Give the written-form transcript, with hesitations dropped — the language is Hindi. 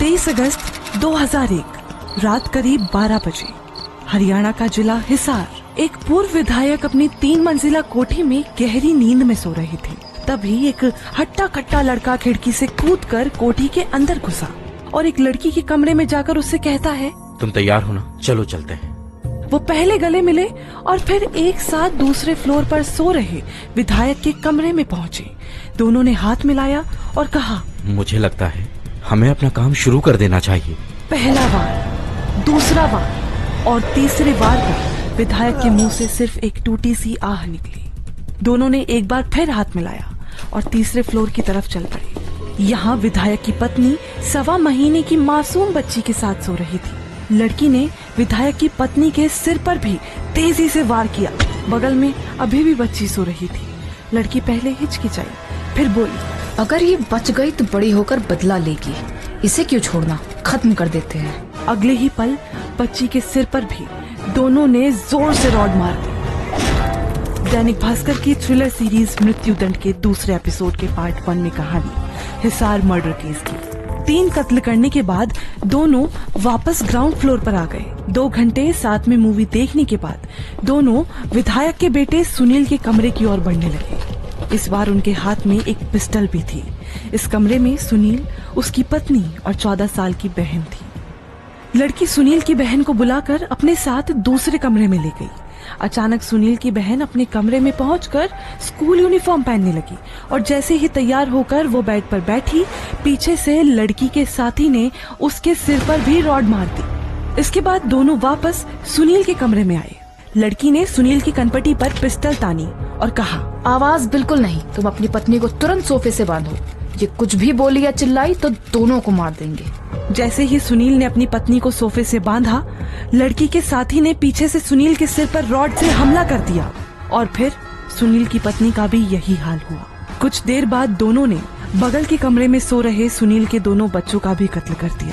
23 अगस्त 2001 रात करीब 12 बजे हरियाणा का जिला हिसार। एक पूर्व विधायक अपनी 3 मंजिला कोठी में गहरी नींद में सो रही थी। तभी एक हट्टा कट्टा लड़का खिड़की से कूदकर कोठी के अंदर घुसा और एक लड़की के कमरे में जाकर उससे कहता है, तुम तैयार हो ना, चलो चलते हैं। वो पहले गले मिले और फिर एक साथ दूसरे फ्लोर पर सो रहे विधायक के कमरे में पहुँचे। दोनों ने हाथ मिलाया और कहा, मुझे लगता है हमें अपना काम शुरू कर देना चाहिए। पहला वार, दूसरा वार और तीसरे वार पर विधायक के मुंह से सिर्फ एक टूटी सी आह निकली। दोनों ने एक बार फिर हाथ मिलाया और तीसरे फ्लोर की तरफ चल पड़े। यहाँ विधायक की पत्नी 1.25 महीने की मासूम बच्ची के साथ सो रही थी। लड़की ने विधायक की पत्नी के सिर पर भी तेजी से वार किया। बगल में अभी भी बच्ची सो रही थी। लड़की पहले हिचकिचाई, फिर बोली, अगर ये बच गई तो बड़ी होकर बदला लेगी, इसे क्यों छोड़ना, खत्म कर देते हैं। अगले ही पल बच्ची के सिर पर भी दोनों ने जोर से रॉड मार दी। दैनिक भास्कर की थ्रिलर सीरीज मृत्युदंड के दूसरे एपिसोड के पार्ट 1 में कहानी हिसार मर्डर केस की। 3 कत्ल करने के बाद दोनों वापस ग्राउंड फ्लोर पर आ गए। 2 घंटे साथ में मूवी देखने के बाद दोनों विधायक के बेटे सुनील के कमरे की ओर बढ़ने लगे। इस बार उनके हाथ में एक पिस्टल भी थी। इस कमरे में सुनील, उसकी पत्नी और 14 साल की बहन थी। लड़की सुनील की बहन को बुलाकर अपने साथ दूसरे कमरे में ले गई। अचानक सुनील की बहन अपने कमरे में पहुंचकर स्कूल यूनिफॉर्म पहनने लगी और जैसे ही तैयार होकर वो बेड पर बैठी, पीछे से लड़की के साथी ने उसके सिर पर भी रॉड मार दी। इसके बाद दोनों वापस सुनील के कमरे में आए। लड़की ने सुनील की कनपटी पर पिस्टल तानी और कहा, आवाज बिल्कुल नहीं, तुम अपनी पत्नी को तुरंत सोफे से बांधो। ये कुछ भी बोली या चिल्लाई तो दोनों को मार देंगे। जैसे ही सुनील ने अपनी पत्नी को सोफे से बांधा, लड़की के साथी ने पीछे से सुनील के सिर पर रॉड से हमला कर दिया और फिर सुनील की पत्नी का भी यही हाल हुआ। कुछ देर बाद दोनों ने बगल के कमरे में सो रहे सुनील के दोनों बच्चों का भी कत्ल कर दिया।